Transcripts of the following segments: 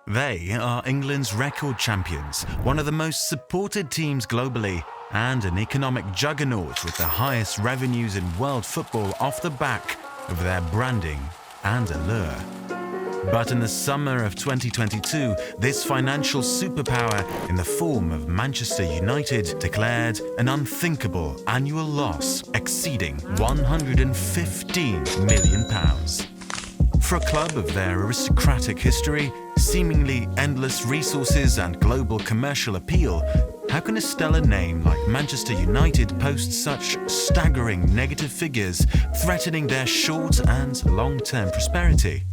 They are England's record champions, one of the most supported teams globally, and an economic juggernaut with the highest revenues in world football off the back of their branding and allure. But in the summer of 2022, this financial superpower in the form of Manchester United declared an unthinkable annual loss exceeding £115 million. For a club of their aristocratic history, seemingly endless resources and global commercial appeal, how can a stellar name like Manchester United post such staggering negative figures, threatening their short and long-term prosperity?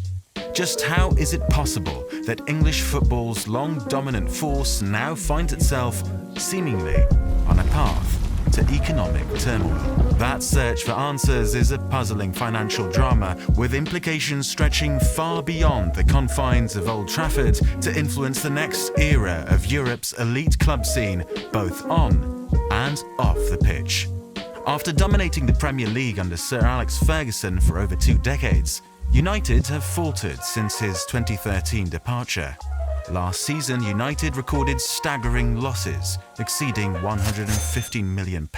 Just how is it possible that English football's long dominant force now finds itself, seemingly, on a path to economic turmoil? That search for answers is a puzzling financial drama with implications stretching far beyond the confines of Old Trafford to influence the next era of Europe's elite club scene, both on and off the pitch. After dominating the Premier League under Sir Alex Ferguson for over 2 decades, United have faltered since his 2013 departure. Last season, United recorded staggering losses exceeding £115 million,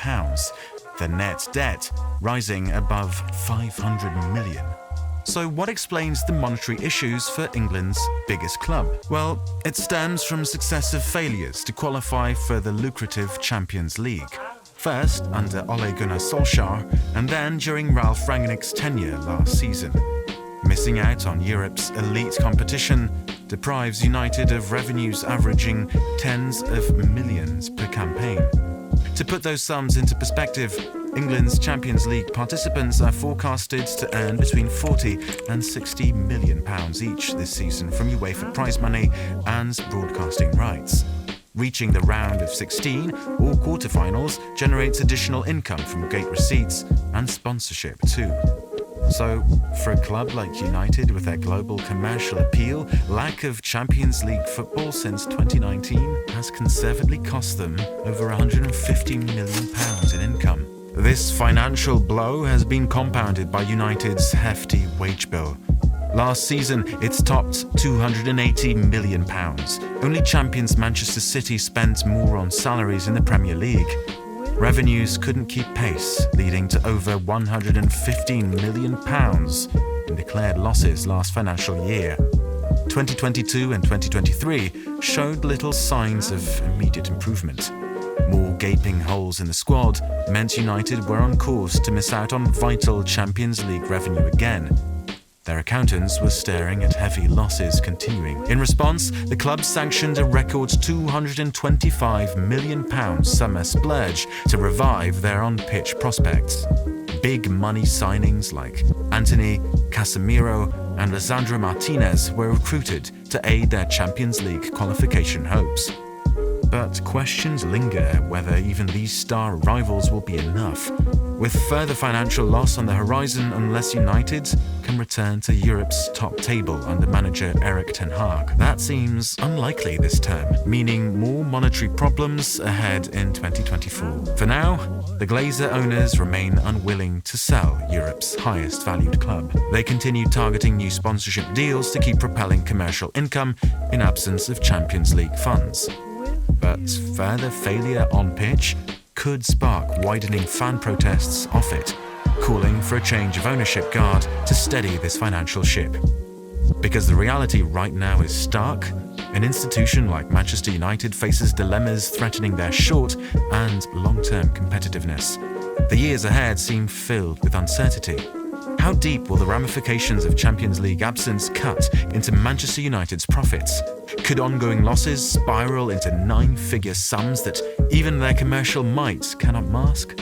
the net debt rising above £500 million. So what explains the monetary issues for England's biggest club? Well, it stems from successive failures to qualify for the lucrative Champions League. First under Ole Gunnar Solskjaer, and then during Ralf Rangnick's tenure last season. Missing out on Europe's elite competition deprives United of revenues averaging tens of millions per campaign. To put those sums into perspective, England's Champions League participants are forecasted to earn between £40 and £60 million each this season from UEFA prize money and broadcasting rights. Reaching the round of 16 or quarterfinals generates additional income from gate receipts and sponsorship too. So, for a club like United with their global commercial appeal, lack of Champions League football since 2019 has conservatively cost them over £150 million in income. This financial blow has been compounded by United's hefty wage bill. Last season, it topped £280 million. Only champions Manchester City spent more on salaries in the Premier League. Revenues couldn't keep pace, leading to over £115 million in declared losses last financial year. 2022 and 2023 showed little signs of immediate improvement. More gaping holes in the squad meant United were on course to miss out on vital Champions League revenue again. Their accountants were staring at heavy losses continuing. In response, the club sanctioned a record £225 million summer splurge to revive their on-pitch prospects. Big money signings like Anthony, Casemiro and Lisandro Martinez were recruited to aid their Champions League qualification hopes. But questions linger whether even these star arrivals will be enough, with further financial loss on the horizon unless United can return to Europe's top table under manager Erik ten Hag. That seems unlikely this term, meaning more monetary problems ahead in 2024. For now, the Glazer owners remain unwilling to sell Europe's highest valued club. They continue targeting new sponsorship deals to keep propelling commercial income in absence of Champions League funds. But further failure on pitch could spark widening fan protests off it, calling for a change of ownership guard to steady this financial ship. Because the reality right now is stark, an institution like Manchester United faces dilemmas threatening their short and long-term competitiveness. The years ahead seem filled with uncertainty. How deep will the ramifications of Champions League absence cut into Manchester United's profits? Could ongoing losses spiral into 9-figure sums that even their commercial might cannot mask?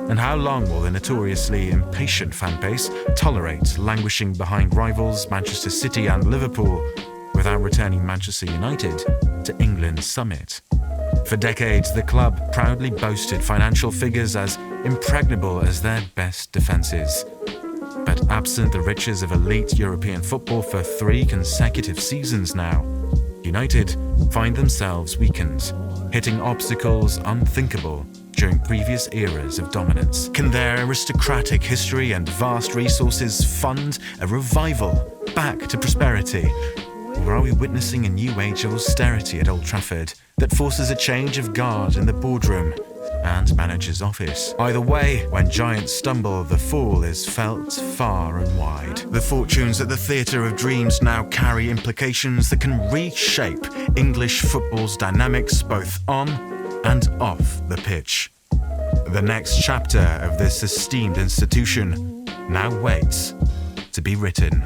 And how long will the notoriously impatient fan base tolerate languishing behind rivals Manchester City and Liverpool without returning Manchester United to England's summit? For decades, the club proudly boasted financial figures as impregnable as their best defences. But absent the riches of elite European football for 3 consecutive seasons now, United find themselves weakened, hitting obstacles unthinkable during previous eras of dominance. Can their aristocratic history and vast resources fund a revival back to prosperity? Or are we witnessing a new age of austerity at Old Trafford that forces a change of guard in the boardroom and manager's office? Either way, when giants stumble, the fall is felt far and wide. The fortunes at the Theatre of Dreams now carry implications that can reshape English football's dynamics both on and off the pitch. The next chapter of this esteemed institution now waits to be written.